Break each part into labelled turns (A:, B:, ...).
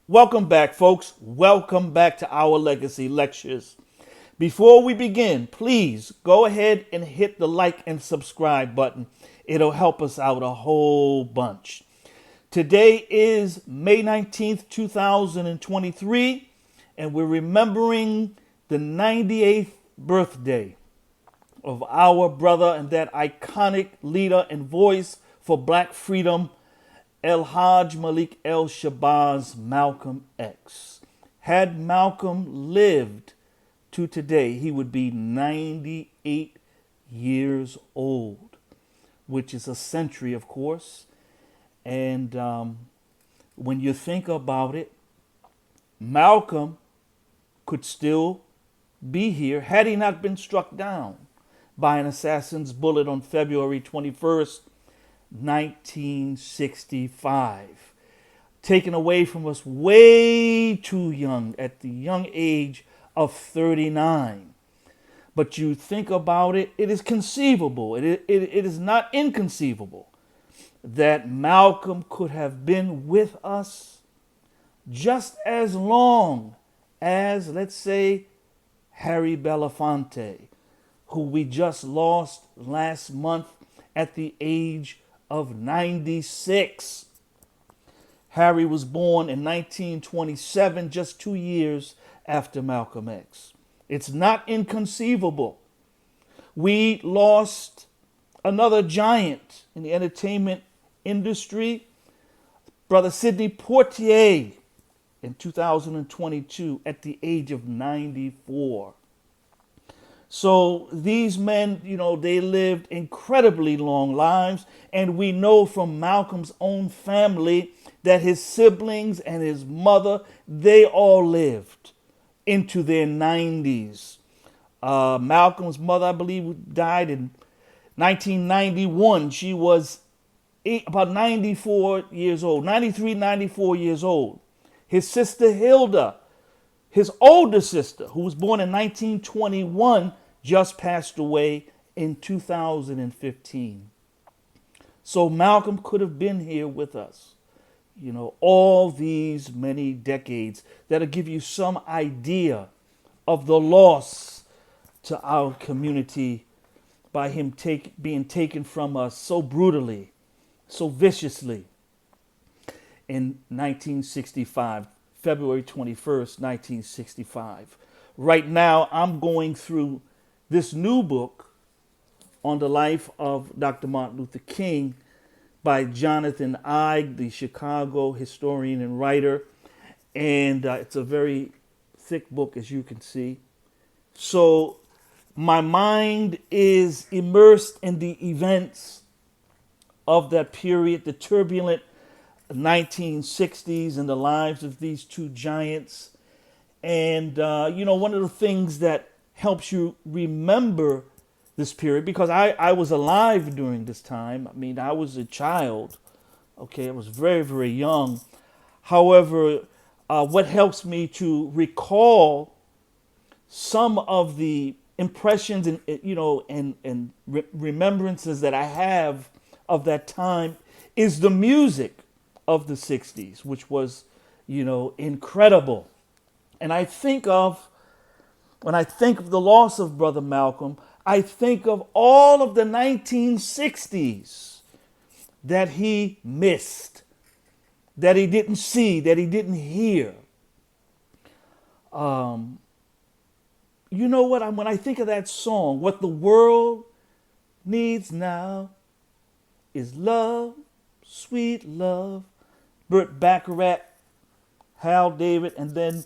A: Welcome back, folks. Welcome back to our Legacy Lectures. Before we begin, please go ahead and hit the like and subscribe button. It'll help us out a whole bunch. Today is May 19th, 2023, and we're remembering the 98th birthday of our brother and that iconic leader and voice for black freedom, El Hajj Malik El Shabazz Malcolm X. Had Malcolm lived to today, he would be 98 years old, which is a century, of course. And when you think about it, Malcolm could still be here had he not been struck down by an assassin's bullet on February 21st, 1965. Taken away from us way too young, at the young age of 39. But you think about it, it is conceivable, it is not inconceivable that Malcolm could have been with us just as long as, let's say, Harry Belafonte, who we just lost last month at the age of 96. Harry was born in 1927, just 2 years after Malcolm X. It's not inconceivable. We lost another giant in the entertainment industry, Brother Sidney Poitier, in 2022 at the age of 94. So these men, they lived incredibly long lives. And we know from Malcolm's own family that his siblings and his mother, they all lived into their 90s. Malcolm's mother, I believe, died in 1991. She was about 94 years old, 93, 94 years old. His sister Hilda, his older sister, who was born in 1921, just passed away in 2015. So Malcolm could have been here with us, all these many decades. That'll give you some idea of the loss to our community by him being taken from us so brutally, so viciously in 1965. February 21st, 1965. Right now, I'm going through this new book on the life of Dr. Martin Luther King by Jonathan Igue, the Chicago historian and writer. And it's a very thick book, as you can see. So my mind is immersed in the events of that period, the turbulent 1960s, and the lives of these two giants. And, one of the things that helps you remember this period, because I was alive during this time. I mean, I was a child. Okay, I was very, very young. However, what helps me to recall some of the impressions and, remembrances that I have of that time is the music of the 60s, which was, incredible. And when I think of the loss of Brother Malcolm, I think of all of the 1960s that he missed, that he didn't see, that he didn't hear. When I think of that song, what the world needs now is love, sweet love. Burt Bacharach, Hal David, and then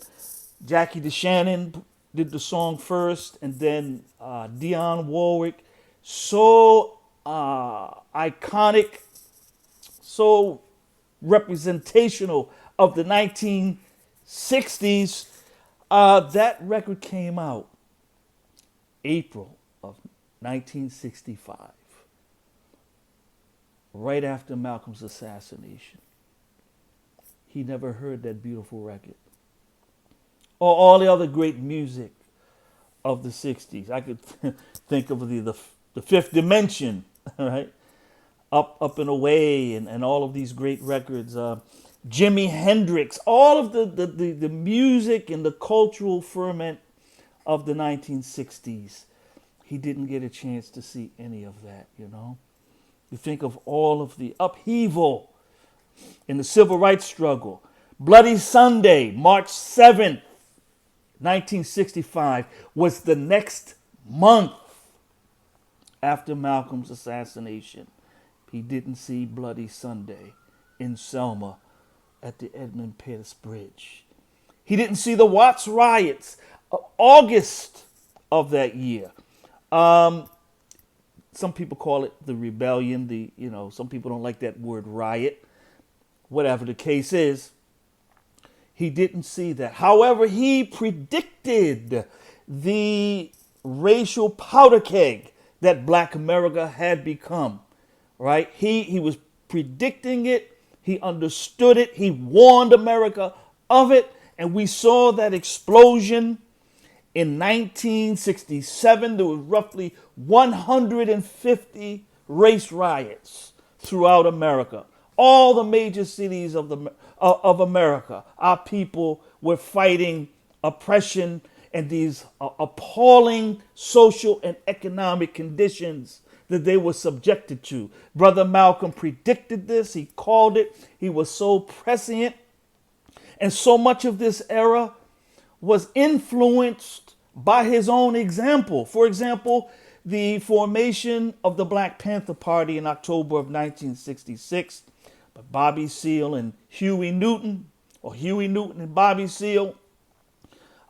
A: Jackie DeShannon did the song first, and then Dionne Warwick. So iconic, so representational of the 1960s. That record came out April of 1965, right after Malcolm's assassination. He never heard that beautiful record. Or all the other great music of the 60s. I could think of the Fifth Dimension, right? Up and Away, and all of these great records. Jimi Hendrix, all of the music and the cultural ferment of the 1960s. He didn't get a chance to see any of that, you know. You think of all of the upheaval in the civil rights struggle. Bloody Sunday, March 7th, 1965, was the next month after Malcolm's assassination. He didn't see Bloody Sunday in Selma at the Edmund Pettus Bridge. He didn't see the Watts riots, August of that year. Some people call it the rebellion. Some people don't like that word riot. Whatever the case is, he didn't see that. However, he predicted the racial powder keg that Black America had become. Right? He was predicting it. He understood it. He warned America of it. And we saw that explosion in 1967. There was roughly 150 race riots throughout America. All the major cities of America, our people were fighting oppression and these appalling social and economic conditions that they were subjected to. Brother Malcolm predicted this. He called it. He was so prescient. And so much of this era was influenced by his own example. For example, the formation of the Black Panther Party in October of 1966 by Bobby Seale and Huey Newton, or Huey Newton and Bobby Seale.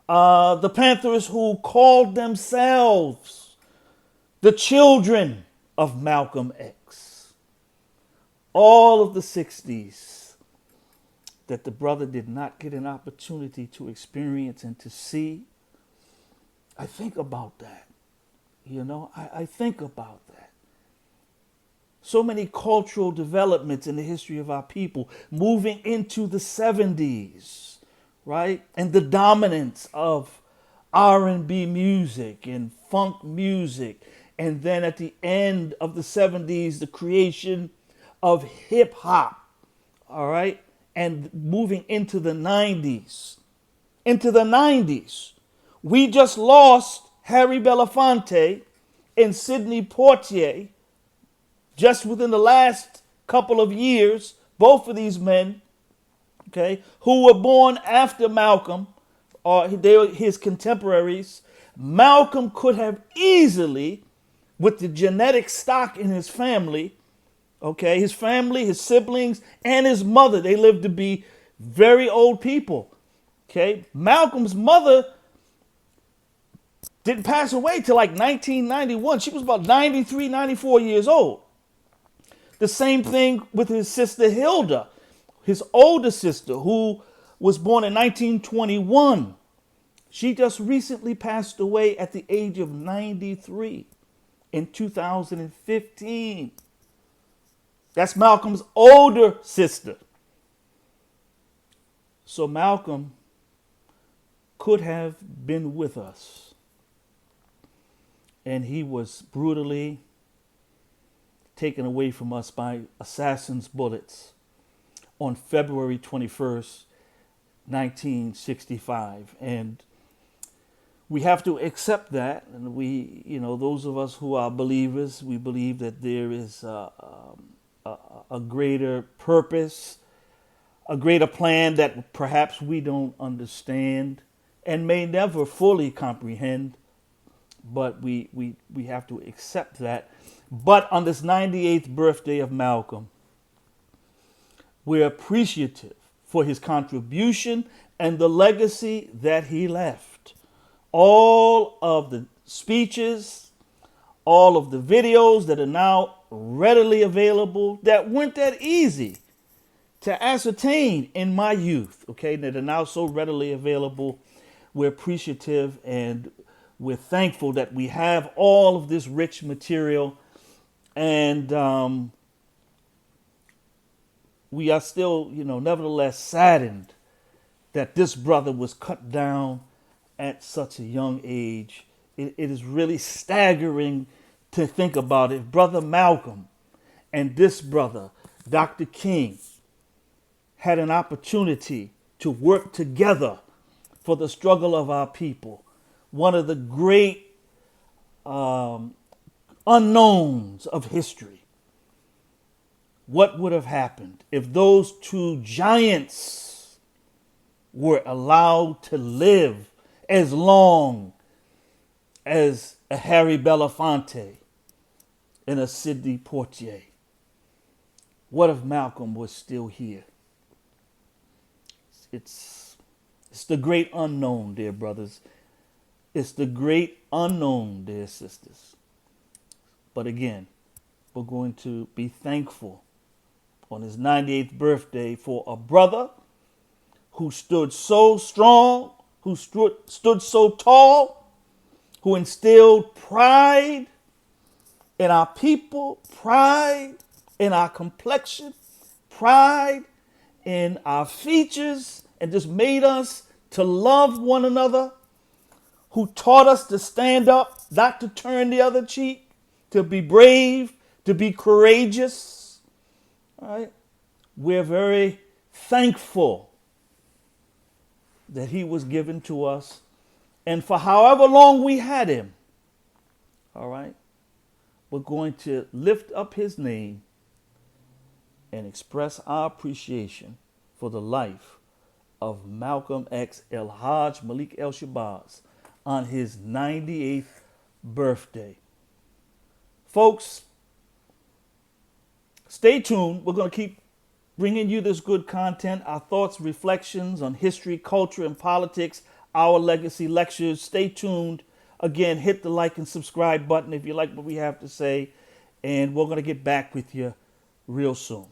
A: The Panthers, who called themselves the children of Malcolm X. All of the 60s that the brother did not get an opportunity to experience and to see. I think about that. I think about that. So many cultural developments in the history of our people, moving into the 70s, right? And the dominance of R&B music and funk music. And then at the end of the 70s, the creation of hip hop, all right? And moving into the 90s. We just lost Harry Belafonte and Sidney Poitier just within the last couple of years. Both of these men, okay, who were born after Malcolm, or they were his contemporaries. Malcolm could have easily, with the genetic stock in his family, okay, his family, his siblings, and his mother, they lived to be very old people. Okay, Malcolm's mother didn't pass away till like 1991. She was about 93, 94 years old. The same thing with his sister Hilda, his older sister, who was born in 1921. She just recently passed away at the age of 93 in 2015. That's Malcolm's older sister. So Malcolm could have been with us. And he was brutally taken away from us by assassin's bullets on February 21st, 1965. And we have to accept that. And we, those of us who are believers, we believe that there is a greater purpose, a greater plan that perhaps we don't understand and may never fully comprehend. But we have to accept that. But on this 98th birthday of Malcolm, we're appreciative for his contribution and the legacy that he left. All of the speeches, all of the videos that are now readily available, that weren't that easy to ascertain in my youth, okay, that are now so readily available. We're appreciative and we're thankful that we have all of this rich material, and we are still, nevertheless saddened that this brother was cut down at such a young age. It is really staggering to think about it. Brother Malcolm and this brother, Dr. King, had an opportunity to work together for the struggle of our people. One of the great unknowns of history. What would have happened if those two giants were allowed to live as long as a Harry Belafonte and a Sidney Poitier? What if Malcolm was still here? It's the great unknown, dear brothers. It's the great unknown, dear sisters. But again, we're going to be thankful on his 98th birthday for a brother who stood so strong, who stood so tall, who instilled pride in our people, pride in our complexion, pride in our features, and just made us to love one another, who taught us to stand up, not to turn the other cheek, to be brave, to be courageous. All right? We're very thankful that he was given to us, and for however long we had him. All right? We're going to lift up his name and express our appreciation for the life of Malcolm X El Hajj Malik El Shabazz on his 98th birthday. Folks, stay tuned. We're going to keep bringing you this good content, our thoughts, reflections on history, culture, and politics, our legacy lectures. Stay tuned. Again, hit the like and subscribe button if you like what we have to say, and we're going to get back with you real soon.